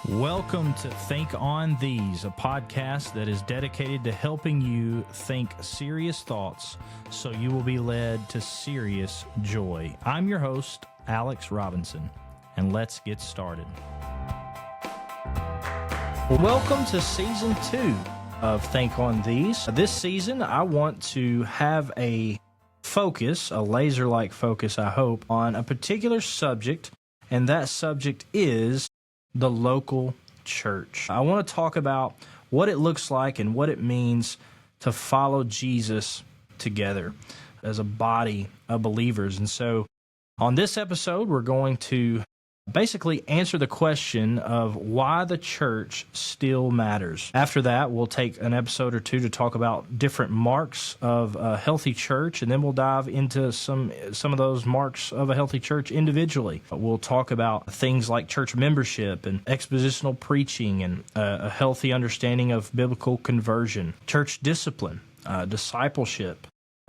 Welcome to Think on These, a podcast that is dedicated to helping you think serious thoughts so you will be led to serious joy. I'm your host, Alex Robinson, and let's get started. Welcome to Season 2 of Think on These. This season, I want to have a focus, a laser-like focus, I hope, on a particular subject, and that subject is the local church. I want to talk about what it looks like and what it means to follow Jesus together as a body of believers. And so on this episode, we're going to basically answer the question of why the church still matters. After that, we'll take an episode or two to talk about different marks of a healthy church, and then we'll dive into some of those marks of a healthy church individually. We'll talk about things like church membership and expositional preaching and a healthy understanding of biblical conversion, church discipline, discipleship,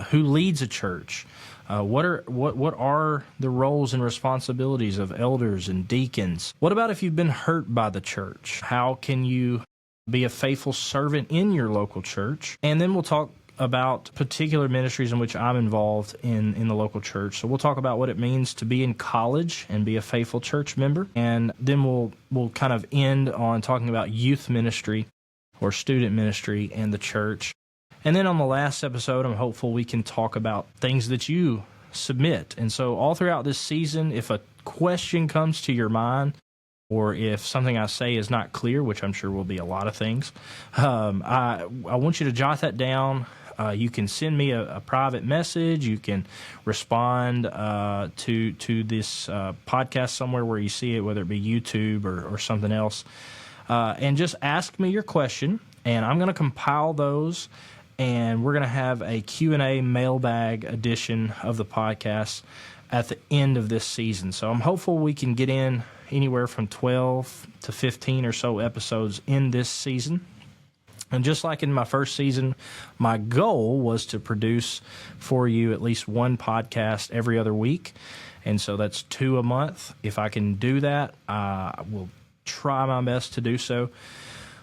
who leads a church. What are the roles and responsibilities of elders and deacons? What about if you've been hurt by the church? How can you be a faithful servant in your local church? And then we'll talk about particular ministries in which I'm involved in the local church. So we'll talk about what it means to be in college and be a faithful church member. And then we'll kind of end on talking about youth ministry or student ministry and the church. And then on the last episode, I'm hopeful we can talk about things that you submit. And so all throughout this season, if a question comes to your mind, or if something I say is not clear, which I'm sure will be a lot of things, I want you to jot that down. You can send me a private message. You can respond to this podcast somewhere where you see it, whether it be YouTube or something else, and just ask me your question, and I'm going to compile those. And we're going to have a Q&A mailbag edition of the podcast at the end of this season. So I'm hopeful we can get in anywhere from 12 to 15 or so episodes in this season. And just like in my first season, my goal was to produce for you at least one podcast every other week. And so that's 2 a month. If I can do that, I will try my best to do so.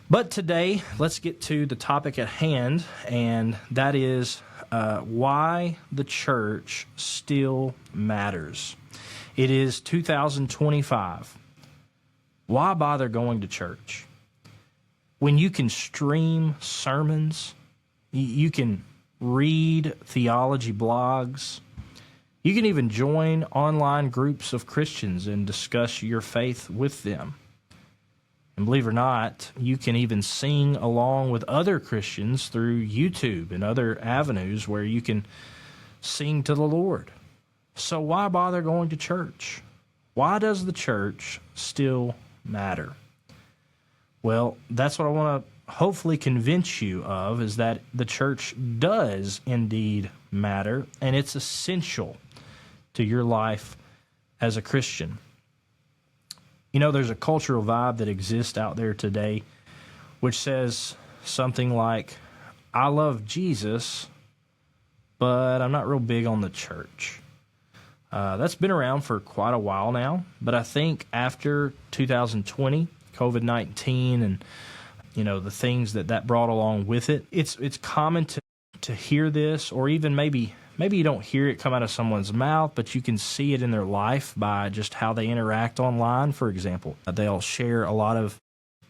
But today, let's get to the topic at hand, and that is why the church still matters. It is 2025. Why bother going to church? When you can stream sermons, you can read theology blogs, you can even join online groups of Christians and discuss your faith with them. And believe it or not, you can even sing along with other Christians through YouTube and other avenues where you can sing to the Lord. So why bother going to church? Why does the church still matter? Well, that's what I want to hopefully convince you of, is that the church does indeed matter, and it's essential to your life as a Christian. You know, there's a cultural vibe that exists out there today which says something like, I love Jesus, but I'm not real big on the church. That's been around for quite a while now, but I think after 2020, COVID-19, and the things that brought along with it, it's common to hear this, or even maybe you don't hear it come out of someone's mouth, but you can see it in their life by just how they interact online, for example. They'll share a lot of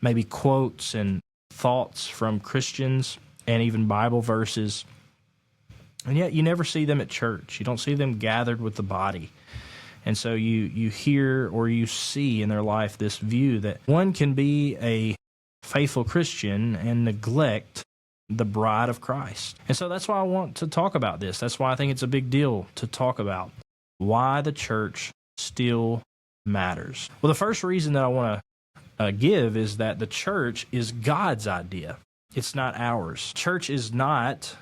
maybe quotes and thoughts from Christians and even Bible verses, and yet you never see them at church. You don't see them gathered with the body. And so you hear or you see in their life this view that one can be a faithful Christian and neglect the bride of Christ. And so that's why I want to talk about this. That's why I think it's a big deal to talk about why the church still matters. Well, the first reason that I want to give is that the church is God's idea. It's not ours. Church is not,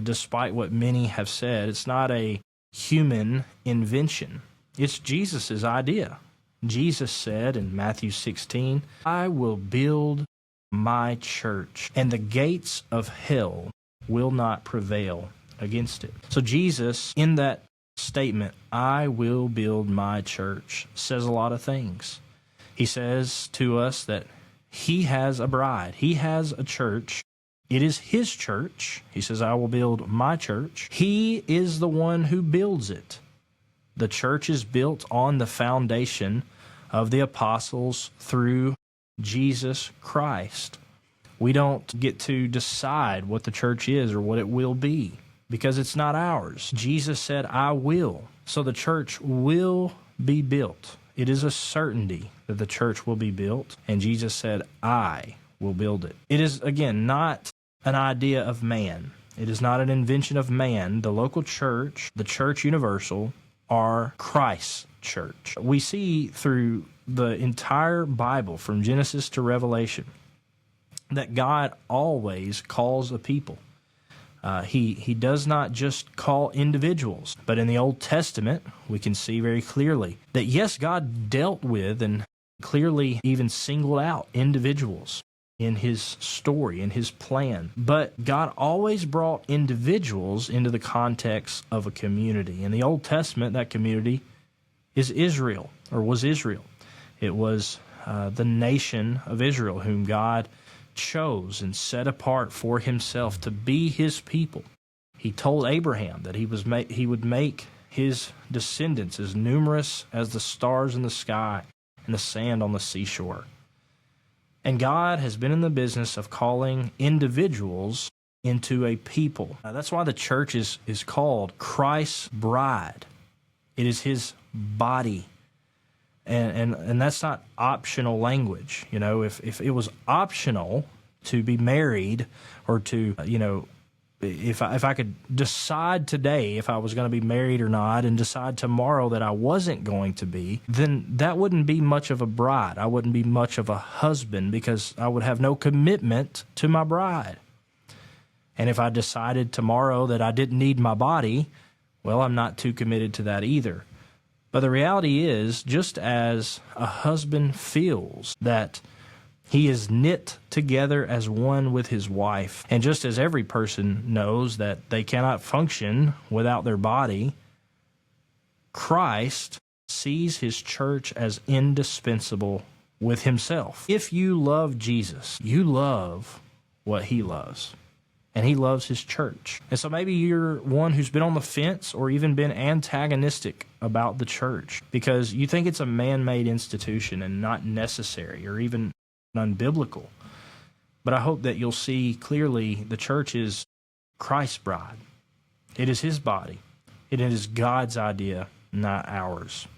despite what many have said, it's not a human invention. It's Jesus' idea. Jesus said in Matthew 16, I will build my church, and the gates of hell will not prevail against it. So Jesus, in that statement, I will build my church, says a lot of things. He says to us that He has a bride. He has a church. It is his church. He says, I will build my church. He is the one who builds it. The church is built on the foundation of the apostles through Jesus Christ. We don't get to decide what the church is or what it will be because it's not ours. Jesus said, I will. So the church will be built. It is a certainty that the church will be built. And Jesus said, I will build it. It is, again, not an idea of man. It is not an invention of man. The local church, the church universal, are Christ's church. We see through the entire Bible, from Genesis to Revelation, that God always calls a people. He does not just call individuals, but in the Old Testament, we can see very clearly that, yes, God dealt with and clearly even singled out individuals in his story, in his plan. But God always brought individuals into the context of a community. In the Old Testament, that community is Israel, or was Israel. It was the nation of Israel, whom God chose and set apart for himself to be his people. He told Abraham that he would make his descendants as numerous as the stars in the sky and the sand on the seashore. And God has been in the business of calling individuals into a people. That's why the church is called Christ's bride. It is his body. And that's not optional language. You know, if it was optional to be married or to, if I could decide today if I was going to be married or not and decide tomorrow that I wasn't going to be, then that wouldn't be much of a bride. I wouldn't be much of a husband because I would have no commitment to my bride. And if I decided tomorrow that I didn't need my body, well, I'm not too committed to that either. But the reality is, just as a husband feels that he is knit together as one with his wife, and just as every person knows that they cannot function without their body, Christ sees his church as indispensable with himself. If you love Jesus, you love what he loves. And he loves his church. And so maybe you're one who's been on the fence or even been antagonistic about the church because you think it's a man-made institution and not necessary or even unbiblical. But I hope that you'll see clearly the church is Christ's bride. It is his body. It is God's idea, not ours.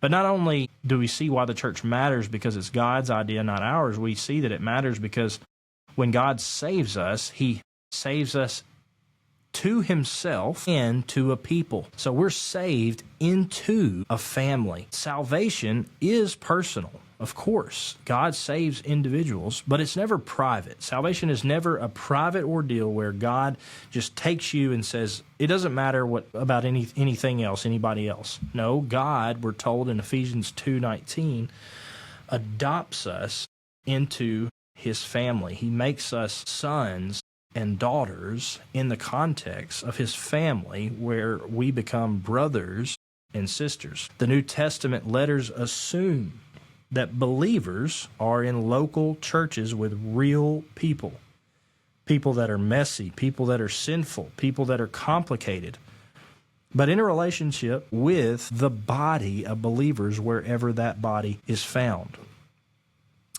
But not only do we see why the church matters because it's God's idea, not ours, we see that it matters because when God saves us, he saves us to himself and to a people. So we're saved into a family. Salvation is personal, of course. God saves individuals, but it's never private. Salvation is never a private ordeal where God just takes you and says, it doesn't matter what about anything else, anybody else. No, God, we're told in Ephesians 2:19, adopts us into his family. He makes us sons and daughters in the context of his family where we become brothers and sisters. The New Testament letters assume that believers are in local churches with real people. People that are messy, people that are sinful, people that are complicated, but in a relationship with the body of believers wherever that body is found.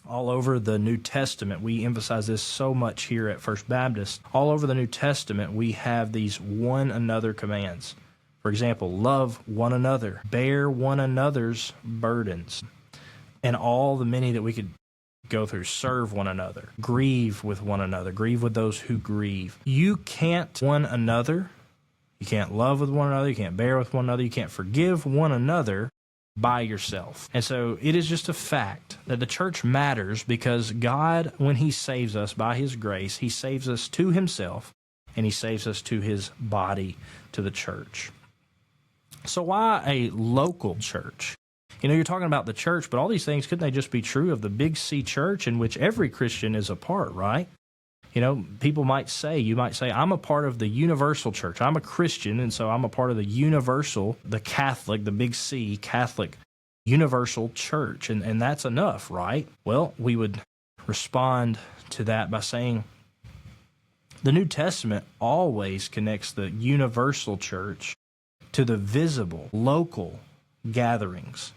All over the New Testament, we emphasize this so much here at First Baptist. All over the New Testament, we have these one another commands. For example, love one another, bear one another's burdens, and all the many that we could go through. Serve one another, grieve with one another, grieve with those who grieve. You can't one another, you can't love with one another, you can't bear with one another, you can't forgive one another by yourself. And so it is just a fact that the church matters because God, when he saves us by his grace, he saves us to himself and he saves us to his body, to the church. So why a local church? You know, you're talking about the church, but all these things, couldn't they just be true of the Big C church in which every Christian is a part, right? You know, you might say, I'm a part of the universal church. I'm a Christian, and so I'm a part of the universal, the Catholic, the Big C, Catholic, universal church. And that's enough, right? Well, we would respond to that by saying the New Testament always connects the universal church to the visible, local gatherings.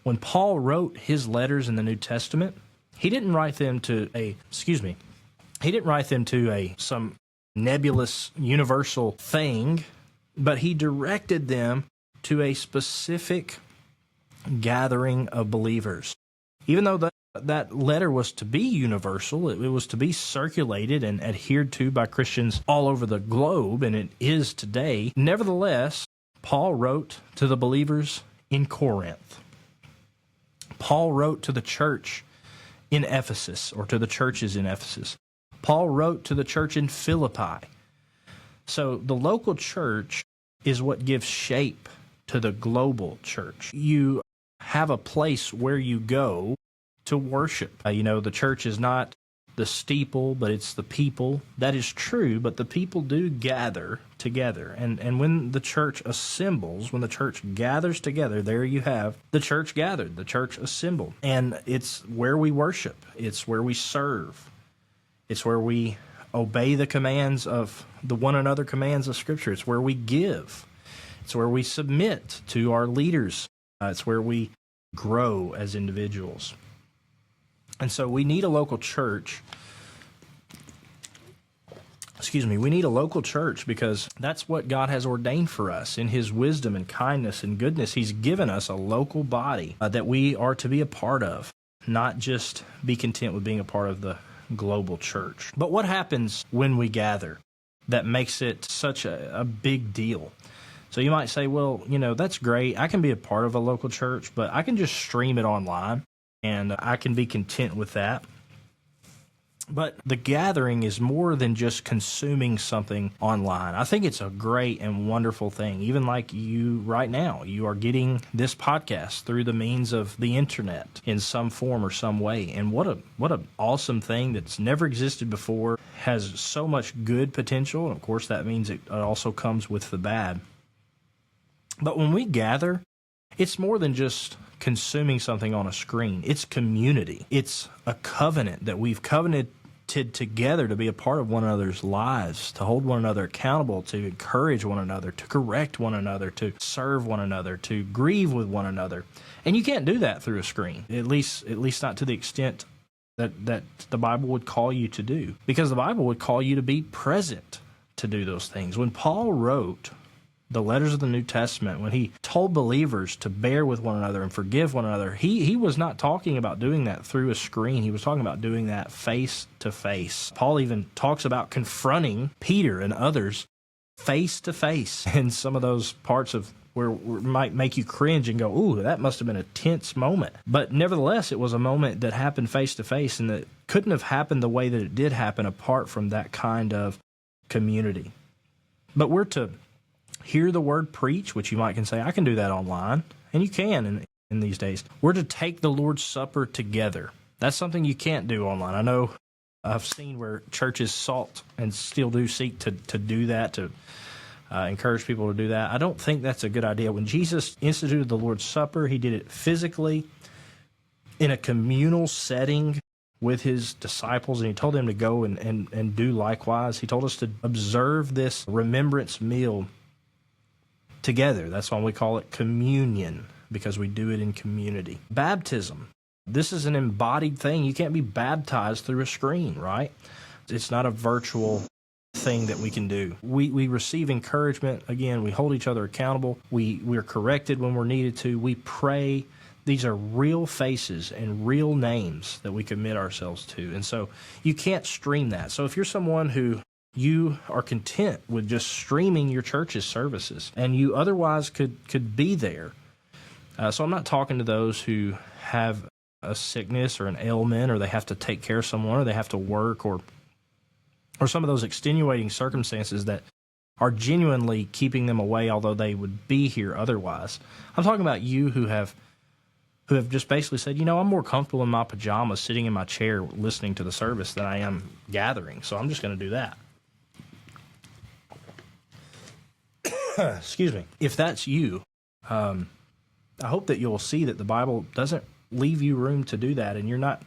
When Paul wrote his letters in the New Testament, he didn't write them to some nebulous universal thing, but he directed them to a specific gathering of believers. Even though that letter was to be universal, it was to be circulated and adhered to by Christians all over the globe, and it is today. Nevertheless, Paul wrote to the believers in Corinth. Paul wrote to the church in Ephesus, or to the churches in Ephesus. Paul wrote to the church in Philippi. So the local church is what gives shape to the global church. You have a place where you go to worship. The church is not the steeple, but it's the people. That is true, but the people do gather together. And when the church assembles, when the church gathers together, there you have the church gathered, the church assembled. And it's where we worship. It's where we serve. It's where we obey the commands of the one another commands of Scripture. It's where we give. It's where we submit to our leaders. It's where we grow as individuals. And so we need a local church. We need a local church because that's what God has ordained for us. In His wisdom and kindness and goodness, He's given us a local body that we are to be a part of, not just be content with being a part of the global church. But what happens when we gather that makes it such a big deal? So you might say, well, that's great. I can be a part of a local church, but I can just stream it online, and I can be content with that. But the gathering is more than just consuming something online. I think it's a great and wonderful thing. Even like you right now, you are getting this podcast through the means of the internet in some form or some way. And what an awesome thing that's never existed before, has so much good potential. And of course, that means it also comes with the bad. But when we gather, it's more than just consuming something on a screen. It's community. It's a covenant that we've covenanted together to be a part of one another's lives, to hold one another accountable, to encourage one another, to correct one another, to serve one another, to grieve with one another. And you can't do that through a screen, at least not to the extent that the Bible would call you to do, because the Bible would call you to be present to do those things. When Paul wrote the letters of the New Testament, when he told believers to bear with one another and forgive one another, he was not talking about doing that through a screen. He was talking about doing that face to face. Paul even talks about confronting Peter and others face to face. And some of those parts of where it might make you cringe and go, ooh, that must have been a tense moment. But nevertheless, it was a moment that happened face to face, and that couldn't have happened the way that it did happen apart from that kind of community. But we're to hear the word preach, which you might can say, I can do that online, and you can in these days. We're to take the Lord's Supper together. That's something you can't do online. I know I've seen where churches sought and still do seek to do that, to encourage people to do that. I don't think that's a good idea. When Jesus instituted the Lord's Supper, He did it physically in a communal setting with His disciples, and He told them to go and do likewise. He told us to observe this remembrance meal together. That's why we call it communion, because we do it in community. Baptism. This is an embodied thing. You can't be baptized through a screen, right? It's not a virtual thing that we can do. We receive encouragement. Again, we hold each other accountable. We're corrected when we're needed to. We pray. These are real faces and real names that we commit ourselves to. And so you can't stream that. So if you're someone who you are content with just streaming your church's services, and you otherwise could be there. So I'm not talking to those who have a sickness or an ailment, or they have to take care of someone, or they have to work, or some of those extenuating circumstances that are genuinely keeping them away, although they would be here otherwise. I'm talking about you who have just basically said, I'm more comfortable in my pajamas sitting in my chair listening to the service than I am gathering, so I'm just going to do that. Excuse me. If that's you, I hope that you'll see that the Bible doesn't leave you room to do that, and you're not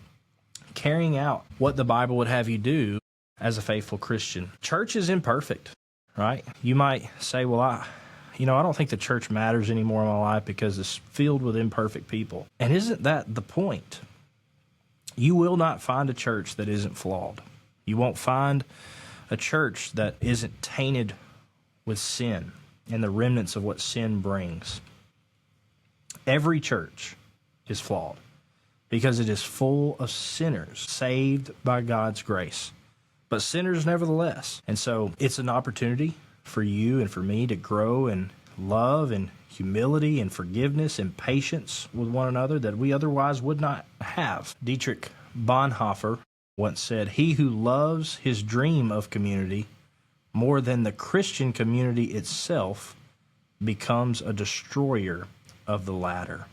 carrying out what the Bible would have you do as a faithful Christian. Church is imperfect, right? You might say, well, I don't think the church matters anymore in my life because it's filled with imperfect people. And isn't that the point? You will not find a church that isn't flawed. You won't find a church that isn't tainted with sin and the remnants of what sin brings. Every church is flawed because it is full of sinners saved by God's grace, but sinners nevertheless. And so it's an opportunity for you and for me to grow in love and humility and forgiveness and patience with one another that we otherwise would not have. Dietrich Bonhoeffer once said, "He who loves his dream of community more than the Christian community itself becomes a destroyer of the latter."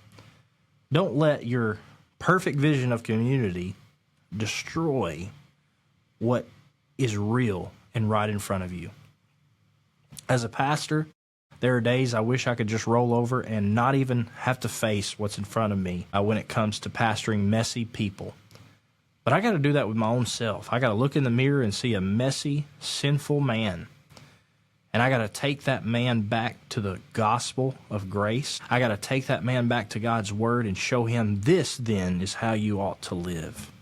Don't let your perfect vision of community destroy what is real and right in front of you. As a pastor, there are days I wish I could just roll over and not even have to face what's in front of me when it comes to pastoring messy people. But I got to do that with my own self. I got to look in the mirror and see a messy, sinful man. And I got to take that man back to the gospel of grace. I got to take that man back to God's word and show him, this then is how you ought to live.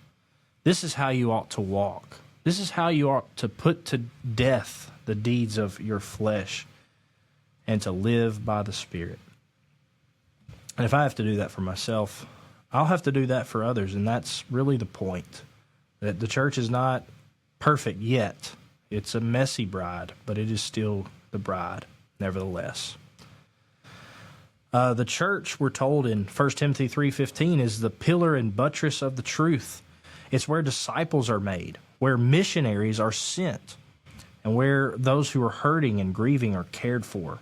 This is how you ought to walk. This is how you ought to put to death the deeds of your flesh and to live by the Spirit. And if I have to do that for myself, I'll have to do that for others, and that's really the point. That the church is not perfect yet. It's a messy bride, but it is still the bride, nevertheless. The church, we're told in 1 Timothy 3:15, is the pillar and buttress of the truth. It's where disciples are made, where missionaries are sent, and where those who are hurting and grieving are cared for.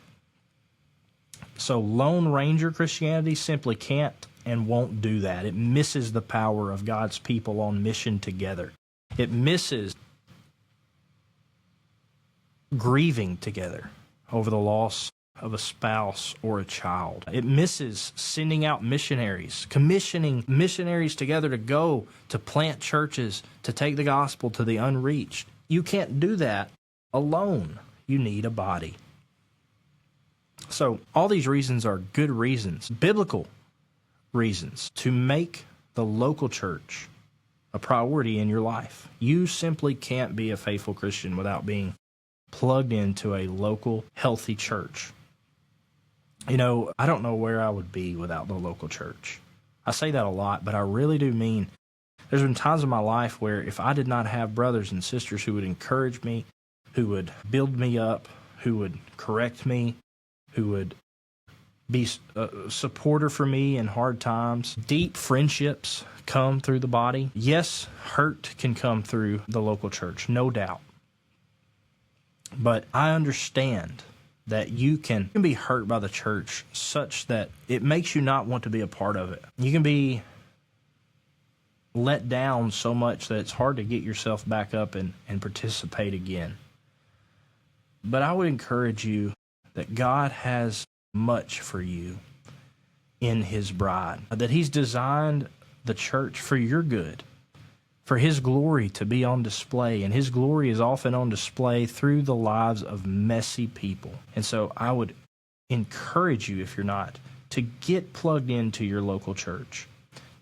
So Lone Ranger Christianity simply can't and won't do that. It misses the power of God's people on mission together. It misses grieving together over the loss of a spouse or a child. It misses sending out missionaries, commissioning missionaries together to go to plant churches, to take the gospel to the unreached. You can't do that alone. You need a body. So all these reasons are good reasons, biblical reasons, to make the local church a priority in your life. You simply can't be a faithful Christian without being plugged into a local, healthy church. I don't know where I would be without the local church. I say that a lot, but I really do mean there's been times in my life where if I did not have brothers and sisters who would encourage me, who would build me up, who would correct me, who would be a supporter for me in hard times. Deep friendships come through the body. Yes, hurt can come through the local church, no doubt. But I understand that you can be hurt by the church such that it makes you not want to be a part of it. You can be let down so much that it's hard to get yourself back up and participate again. But I would encourage you that God has much for you in His bride, that He's designed the church for your good, for His glory to be on display, and His glory is often on display through the lives of messy people. And so I would encourage you, if you're not, to get plugged into your local church,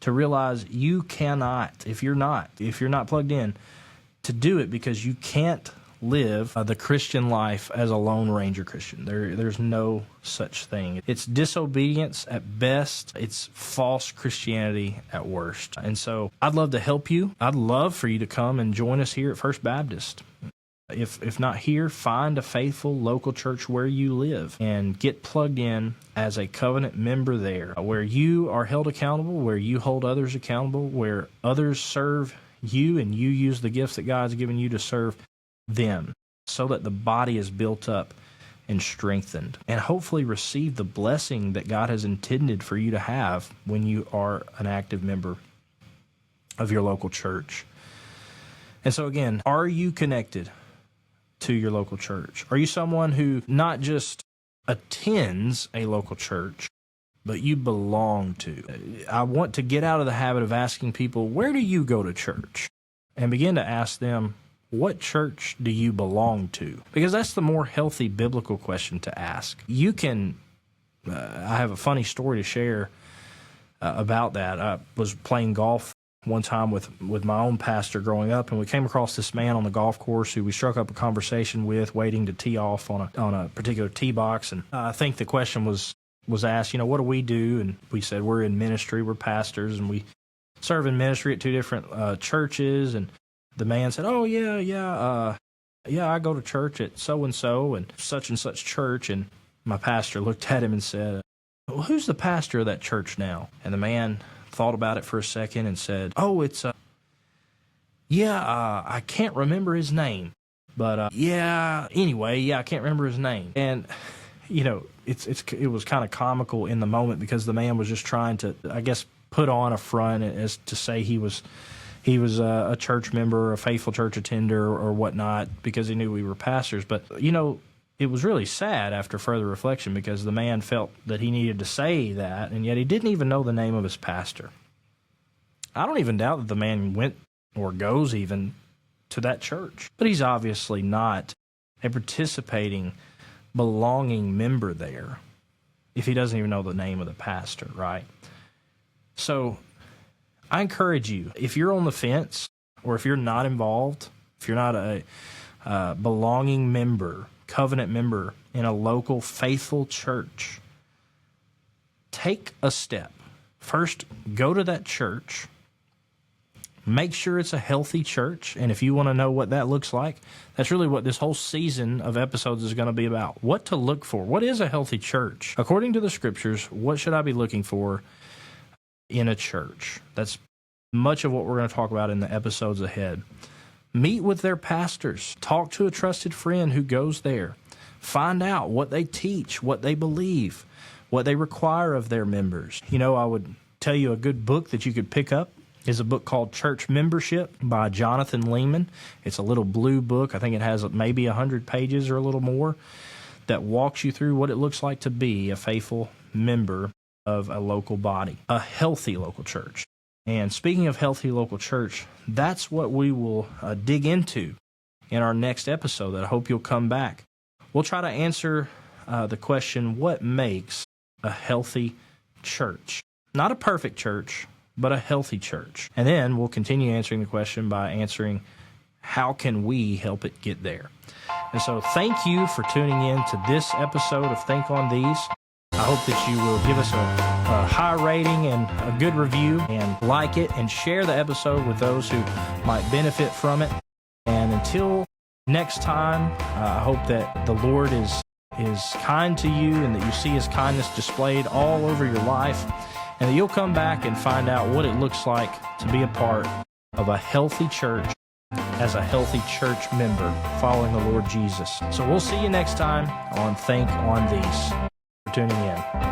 to realize you cannot, if you're not plugged in, to do it because you can't live the Christian life as a Lone Ranger Christian. There's no such thing. It's disobedience at best. It's false Christianity at worst. And so I'd love to help you. I'd love for you to come and join us here at First Baptist. If not here, find a faithful local church where you live and get plugged in as a covenant member there, where you are held accountable, where you hold others accountable, where others serve you and you use the gifts that God's given you to serve them, so that the body is built up and strengthened, and hopefully receive the blessing that God has intended for you to have when you are an active member of your local church. And so again, are you connected to your local church? Are you someone who not just attends a local church, but you belong to. I want to get out of the habit of asking people, where do you go to church? And begin to ask them, what church do you belong to? Because that's the more healthy biblical question to ask. You can, I have a funny story to share about that. I was playing golf one time with my own pastor growing up, and we came across this man on the golf course who we struck up a conversation with, waiting to tee off on a particular tee box. And I think the question was asked, what do we do? And we said, we're in ministry, we're pastors, and we serve in ministry at two different churches. And the man said, oh, yeah, I go to church at so-and-so and such church. And my pastor looked at him and said, well, who's the pastor of that church now? And the man thought about it for a second and said, oh, it's, I can't remember his name. But, I can't remember his name. And, it was kind of comical in the moment because the man was just trying to, I guess, put on a front as to say he was a church member, a faithful church attender or whatnot, because he knew we were pastors. But, it was really sad after further reflection because the man felt that he needed to say that, and yet he didn't even know the name of his pastor. I don't even doubt that the man went or goes even to that church, but he's obviously not a participating, belonging member there if he doesn't even know the name of the pastor, right? So I encourage you, if you're on the fence or if you're not involved, if you're not a belonging member, covenant member in a local faithful church, take a step. First, go to that church. Make sure it's a healthy church. And if you want to know what that looks like, that's really what this whole season of episodes is going to be about. What to look for. What is a healthy church? According to the scriptures, what should I be looking for in a church? That's much of what we're going to talk about in the episodes ahead. Meet with their pastors. Talk to a trusted friend who goes there. Find out what they teach, what they believe, what they require of their members. I would tell you a good book that you could pick up is a book called Church Membership by Jonathan Leeman. It's a little blue book. I think it has maybe 100 pages or a little more that walks you through what it looks like to be a faithful member of a local body, a healthy local church. And speaking of healthy local church, that's what we will dig into in our next episode that I hope you'll come back. We'll try to answer the question, what makes a healthy church? Not a perfect church, but a healthy church. And then we'll continue answering the question by answering, how can we help it get there? And so thank you for tuning in to this episode of Think on These. I hope that you will give us a high rating and a good review and like it and share the episode with those who might benefit from it. And until next time, I hope that the Lord is kind to you and that you see His kindness displayed all over your life and that you'll come back and find out what it looks like to be a part of a healthy church as a healthy church member following the Lord Jesus. So we'll see you next time on Think on These. For tuning in.